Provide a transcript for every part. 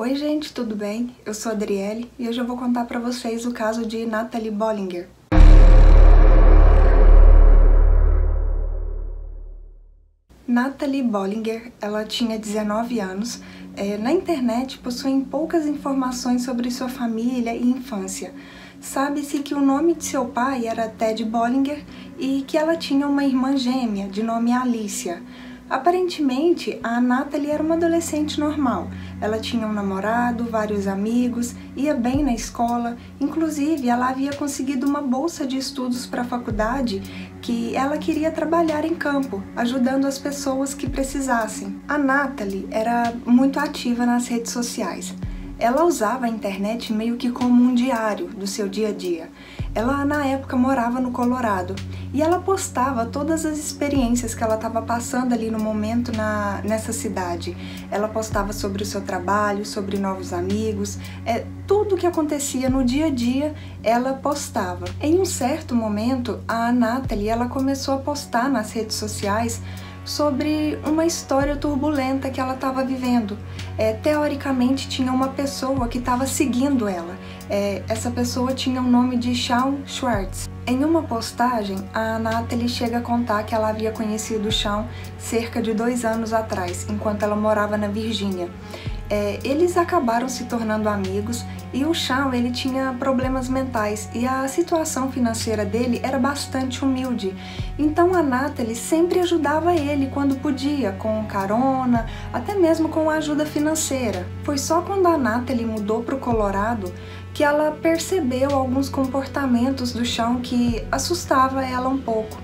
Oi gente, tudo bem? Eu sou a Adriele e hoje eu vou contar para vocês o caso de Natalie Bollinger. Natalie Bollinger, ela tinha 19 anos. Na internet possuem poucas informações sobre sua família e infância. Sabe-se que o nome de seu pai era Ted Bollinger e que ela tinha uma irmã gêmea de nome Alicia. Aparentemente, a Natalie era uma adolescente normal. Ela tinha um namorado, vários amigos, ia bem na escola. Inclusive, ela havia conseguido uma bolsa de estudos para a faculdade que ela queria trabalhar em campo, ajudando as pessoas que precisassem. A Natalie era muito ativa nas redes sociais. Ela usava a internet meio que como um diário do seu dia a dia. Ela, na época, morava no Colorado e ela postava todas as experiências que ela estava passando ali no momento nessa cidade. Ela postava sobre o seu trabalho, sobre novos amigos, tudo o que acontecia no dia a dia, ela postava. Em um certo momento, a Natalie ela começou a postar nas redes sociais sobre uma história turbulenta que ela estava vivendo. Teoricamente tinha uma pessoa que estava seguindo ela. Essa pessoa tinha o nome de Shawn Schwartz. Em uma postagem, a Natalie chega a contar que ela havia conhecido o Shawn cerca de 2 anos atrás, enquanto ela morava na Virgínia. Eles acabaram se tornando amigos e o Shawn ele tinha problemas mentais e a situação financeira dele era bastante humilde. Então a Natalie sempre ajudava ele quando podia, com carona, até mesmo com ajuda financeira. Foi só quando a Natalie mudou para o Colorado que ela percebeu alguns comportamentos do Shawn que assustava ela um pouco.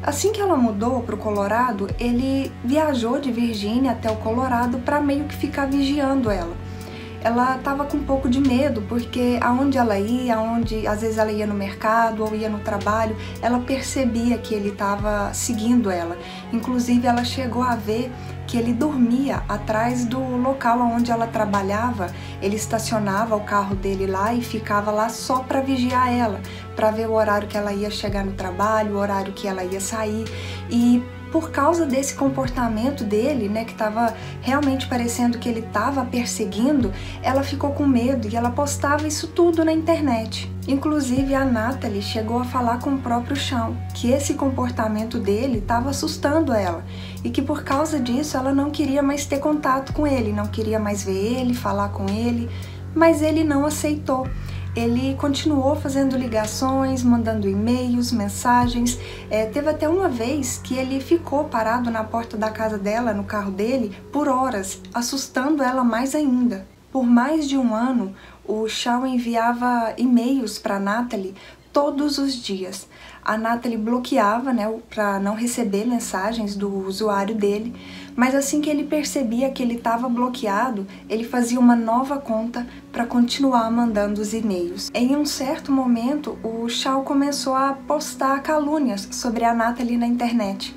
Assim que ela mudou para o Colorado, ele viajou de Virgínia até o Colorado para meio que ficar vigiando ela. Ela estava com um pouco de medo, porque aonde ela ia, às vezes ela ia no mercado ou ia no trabalho, ela percebia que ele estava seguindo ela. Inclusive, ela chegou a ver que ele dormia atrás do local onde ela trabalhava. Ele estacionava o carro dele lá e ficava lá só para vigiar ela, para ver o horário que ela ia chegar no trabalho, o horário que ela ia sair. E por causa desse comportamento dele, que estava realmente parecendo que ele estava perseguindo, ela ficou com medo e ela postava isso tudo na internet. Inclusive, a Natalie chegou a falar com o próprio Shawn que esse comportamento dele estava assustando ela e que por causa disso ela não queria mais ter contato com ele, não queria mais ver ele, falar com ele, mas ele não aceitou. Ele continuou fazendo ligações, mandando e-mails, mensagens. Teve até uma vez que ele ficou parado na porta da casa dela, no carro dele, por horas, assustando ela mais ainda. Por mais de 1 ano, o Shawn enviava e-mails para a Natalie todos os dias. A Natalie bloqueava, para não receber mensagens do usuário dele, mas assim que ele percebia que ele estava bloqueado, ele fazia uma nova conta para continuar mandando os e-mails. Em um certo momento, o Shawn começou a postar calúnias sobre a Natalie na internet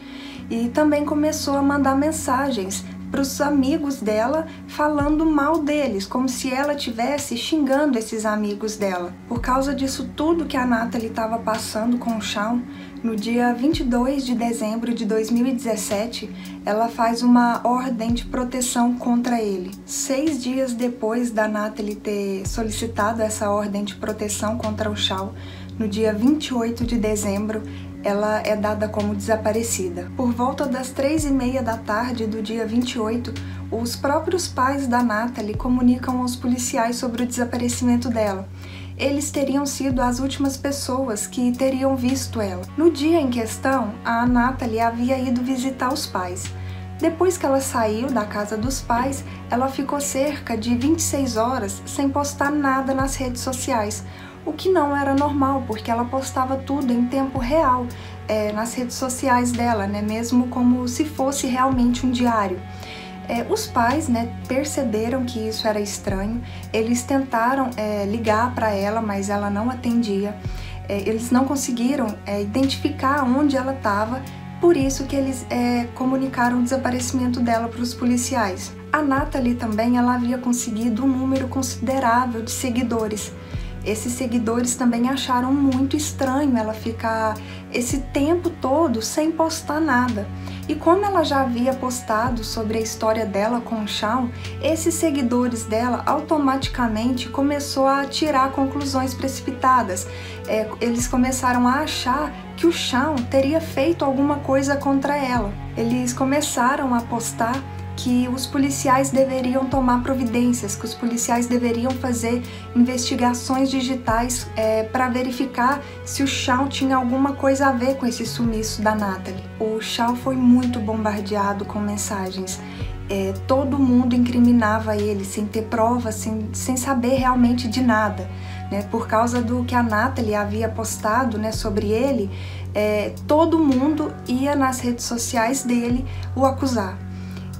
e também começou a mandar mensagens para os amigos dela falando mal deles, como se ela estivesse xingando esses amigos dela. Por causa disso tudo que a Natalie estava passando com o Shawn, no dia 22 de dezembro de 2017, ela faz uma ordem de proteção contra ele. 6 dias depois da Natalie ter solicitado essa ordem de proteção contra o Shawn, no dia 28 de dezembro, ela é dada como desaparecida. Por volta das 3h30 da tarde do dia 28, os próprios pais da Natalie comunicam aos policiais sobre o desaparecimento dela. Eles teriam sido as últimas pessoas que teriam visto ela. No dia em questão, a Natalie havia ido visitar os pais. Depois que ela saiu da casa dos pais, ela ficou cerca de 26 horas sem postar nada nas redes sociais, o que não era normal, porque ela postava tudo em tempo real nas redes sociais dela, mesmo como se fosse realmente um diário. Os pais perceberam que isso era estranho, eles tentaram ligar para ela, mas ela não atendia. Eles não conseguiram identificar onde ela estava, por isso que eles comunicaram o desaparecimento dela para os policiais. A Natalie também ela havia conseguido um número considerável de seguidores. Esses seguidores também acharam muito estranho ela ficar esse tempo todo sem postar nada. E como ela já havia postado sobre a história dela com o Shawn, esses seguidores dela automaticamente começou a tirar conclusões precipitadas. Eles começaram a achar que o Shawn teria feito alguma coisa contra ela. Eles começaram a postar que os policiais deveriam tomar providências, que os policiais deveriam fazer investigações digitais para verificar se o Shawn tinha alguma coisa a ver com esse sumiço da Natalie. O Shawn foi muito bombardeado com mensagens. Todo mundo incriminava ele sem ter provas, sem saber realmente de nada. Por causa do que a Natalie havia postado sobre ele, todo mundo ia nas redes sociais dele o acusar.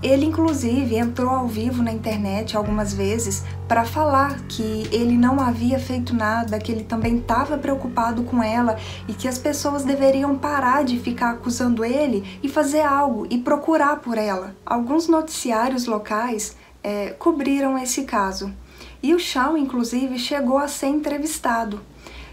Ele, inclusive, entrou ao vivo na internet algumas vezes para falar que ele não havia feito nada, que ele também estava preocupado com ela e que as pessoas deveriam parar de ficar acusando ele e fazer algo e procurar por ela. Alguns noticiários locais cobriram esse caso e o Shawn, inclusive, chegou a ser entrevistado.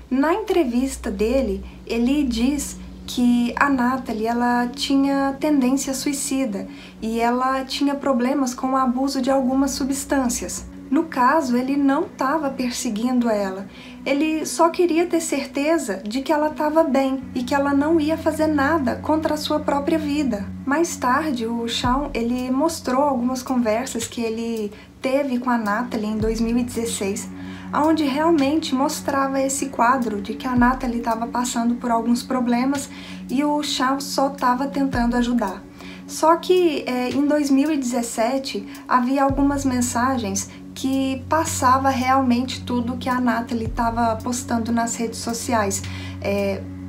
Na entrevista dele, ele diz que a Natalie ela tinha tendência suicida e ela tinha problemas com o abuso de algumas substâncias. No caso, ele não estava perseguindo ela, ele só queria ter certeza de que ela estava bem e que ela não ia fazer nada contra a sua própria vida. Mais tarde, o Shawn ele mostrou algumas conversas que ele teve com a Natalie em 2016, onde realmente mostrava esse quadro de que a Natalie estava passando por alguns problemas e o Shawn só estava tentando ajudar. Só que em 2017 havia algumas mensagens que passava realmente tudo que a Natalie estava postando nas redes sociais.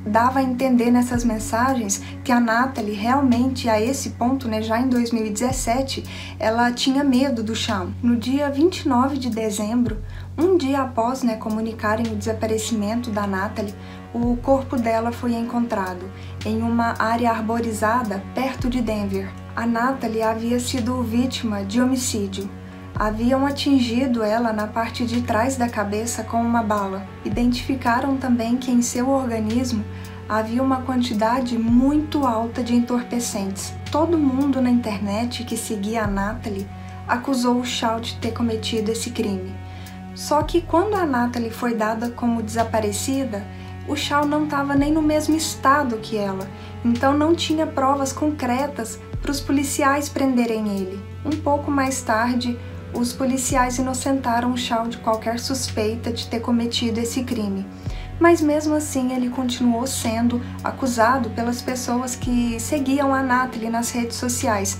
Dava a entender nessas mensagens que a Natalie realmente, a esse ponto, já em 2017, ela tinha medo do Shawn. No dia 29 de dezembro, um dia após comunicarem o desaparecimento da Natalie, o corpo dela foi encontrado em uma área arborizada perto de Denver. A Natalie havia sido vítima de homicídio. Haviam atingido ela na parte de trás da cabeça com uma bala. Identificaram também que em seu organismo havia uma quantidade muito alta de entorpecentes. Todo mundo na internet que seguia a Natalie acusou o Shawn de ter cometido esse crime. Só que quando a Natalie foi dada como desaparecida, o Shawn não estava nem no mesmo estado que ela, então não tinha provas concretas para os policiais prenderem ele. Um pouco mais tarde, os policiais inocentaram o Shawn de qualquer suspeita de ter cometido esse crime. Mas mesmo assim ele continuou sendo acusado pelas pessoas que seguiam a Natalie nas redes sociais.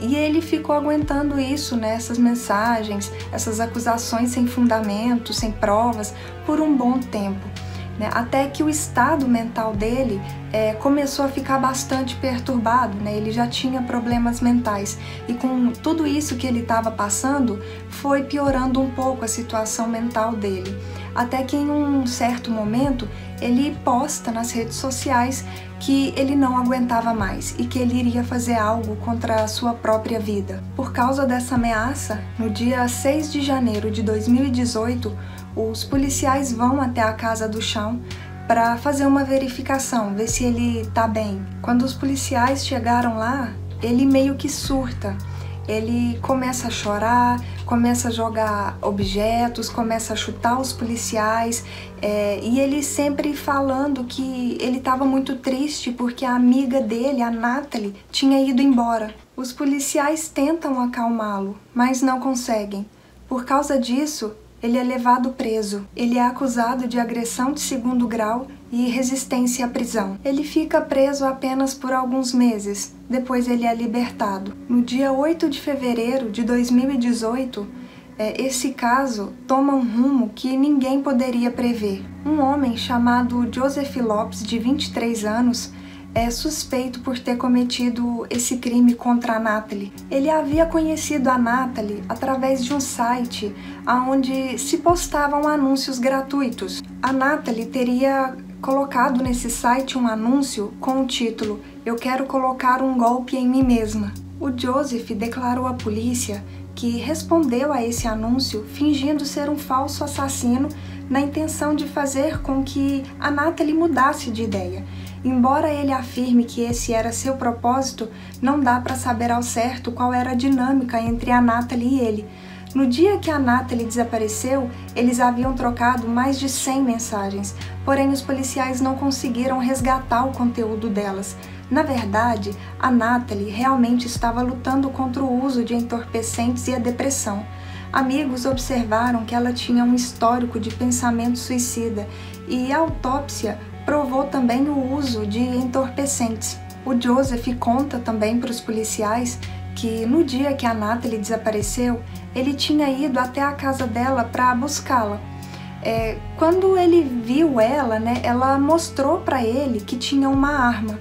E ele ficou aguentando isso, essas mensagens, essas acusações sem fundamento, sem provas, por um bom tempo. Até que o estado mental dele começou a ficar bastante perturbado, ele já tinha problemas mentais e com tudo isso que ele estava passando foi piorando um pouco a situação mental dele, até que em um certo momento ele posta nas redes sociais que ele não aguentava mais e que ele iria fazer algo contra a sua própria vida. Por causa dessa ameaça, no dia 6 de janeiro de 2018, os policiais vão até a casa do Shawn para fazer uma verificação, ver se ele tá bem. Quando os policiais chegaram lá, ele meio que surta. Ele começa a chorar, começa a jogar objetos, começa a chutar os policiais, e ele sempre falando que ele estava muito triste porque a amiga dele, a Natalie, tinha ido embora. Os policiais tentam acalmá-lo, mas não conseguem. Por causa disso, ele é levado preso. Ele é acusado de agressão de 2º grau e resistência à prisão. Ele fica preso apenas por alguns meses, depois ele é libertado. No dia 8 de fevereiro de 2018, esse caso toma um rumo que ninguém poderia prever. Um homem chamado Joseph Lopes, de 23 anos, é suspeito por ter cometido esse crime contra a Natalie. Ele havia conhecido a Natalie através de um site onde se postavam anúncios gratuitos. A Natalie teria colocado nesse site um anúncio com o título "Eu quero colocar um golpe em mim mesma". O Joseph declarou à polícia que respondeu a esse anúncio fingindo ser um falso assassino na intenção de fazer com que a Natalie mudasse de ideia. Embora ele afirme que esse era seu propósito, não dá para saber ao certo qual era a dinâmica entre a Natalie e ele. No dia que a Natalie desapareceu, eles haviam trocado mais de 100 mensagens, porém os policiais não conseguiram resgatar o conteúdo delas. Na verdade, a Natalie realmente estava lutando contra o uso de entorpecentes e a depressão. Amigos observaram que ela tinha um histórico de pensamento suicida e a autópsia provou também o uso de entorpecentes. O Joseph conta também para os policiais que no dia que a Natalie desapareceu, ele tinha ido até a casa dela para buscá-la. Quando ele viu ela, ela mostrou para ele que tinha uma arma.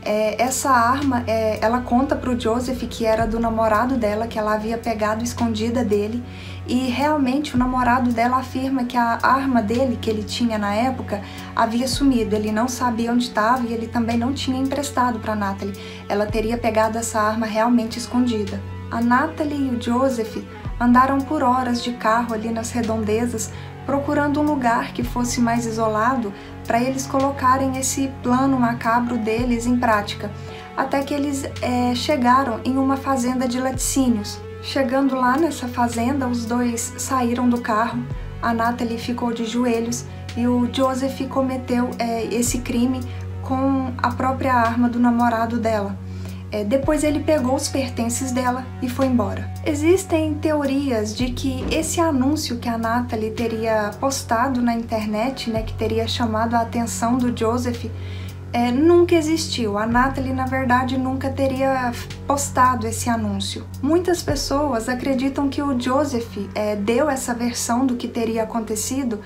Essa arma, ela conta para o Joseph que era do namorado dela, que ela havia pegado escondida dele, e realmente o namorado dela afirma que a arma dele, que ele tinha na época, havia sumido. Ele não sabia onde estava e ele também não tinha emprestado para Natalie. Ela teria pegado essa arma realmente escondida. A Natalie e o Joseph andaram por horas de carro ali nas redondezas, procurando um lugar que fosse mais isolado para eles colocarem esse plano macabro deles em prática, até que eles chegaram em uma fazenda de laticínios. Chegando lá nessa fazenda, os dois saíram do carro, a Natalie ficou de joelhos e o Joseph cometeu esse crime com a própria arma do namorado dela. Depois ele pegou os pertences dela e foi embora. Existem teorias de que esse anúncio que a Natalie teria postado na internet, que teria chamado a atenção do Joseph, nunca existiu. A Natalie, na verdade, nunca teria postado esse anúncio. Muitas pessoas acreditam que o Joseph deu essa versão do que teria acontecido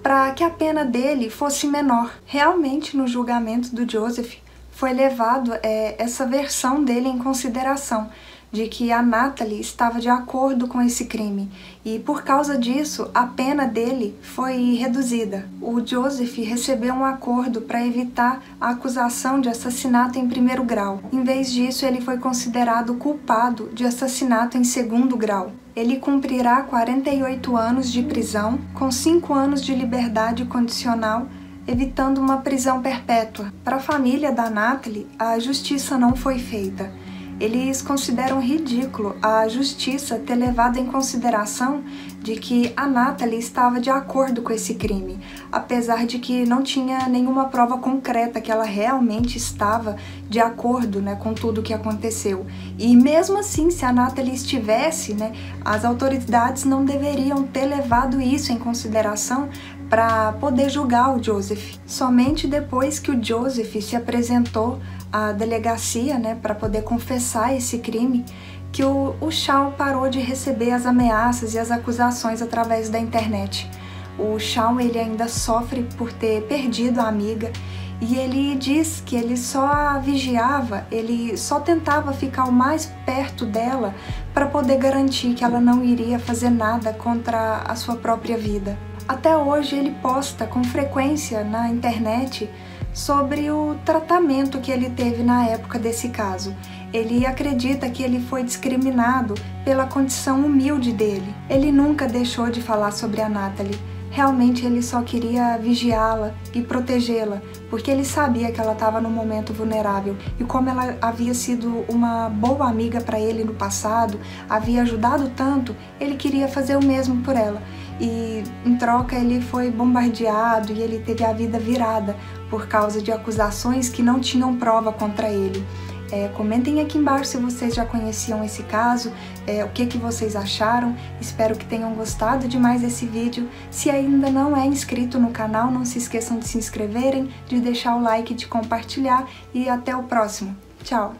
para que a pena dele fosse menor. Realmente, no julgamento do Joseph, foi levado essa versão dele em consideração, de que a Natalie estava de acordo com esse crime e por causa disso a pena dele foi reduzida. O Joseph recebeu um acordo para evitar a acusação de assassinato em primeiro grau. Em vez disso, ele foi considerado culpado de assassinato em segundo grau. Ele cumprirá 48 anos de prisão, com 5 anos de liberdade condicional, evitando uma prisão perpétua. Para a família da Natalie, a justiça não foi feita. Eles consideram ridículo a justiça ter levado em consideração de que a Natalie estava de acordo com esse crime, apesar de que não tinha nenhuma prova concreta que ela realmente estava de acordo com tudo o que aconteceu. E mesmo assim, se a Natalie estivesse, as autoridades não deveriam ter levado isso em consideração para poder julgar o Joseph. Somente depois que o Joseph se apresentou à delegacia, para poder confessar esse crime, que o Shawn parou de receber as ameaças e as acusações através da internet. O Shawn, ele ainda sofre por ter perdido a amiga e ele diz que ele só a vigiava, ele só tentava ficar o mais perto dela para poder garantir que ela não iria fazer nada contra a sua própria vida. Até hoje ele posta com frequência na internet sobre o tratamento que ele teve na época desse caso. Ele acredita que ele foi discriminado pela condição humilde dele. Ele nunca deixou de falar sobre a Natalie. Realmente ele só queria vigiá-la e protegê-la, porque ele sabia que ela estava num momento vulnerável e como ela havia sido uma boa amiga para ele no passado, havia ajudado tanto, ele queria fazer o mesmo por ela. E em troca ele foi bombardeado e ele teve a vida virada por causa de acusações que não tinham prova contra ele. Comentem aqui embaixo se vocês já conheciam esse caso, o que vocês acharam. Espero que tenham gostado demais desse vídeo. Se ainda não é inscrito no canal, não se esqueçam de se inscreverem, de deixar o like, de compartilhar e até o próximo. Tchau!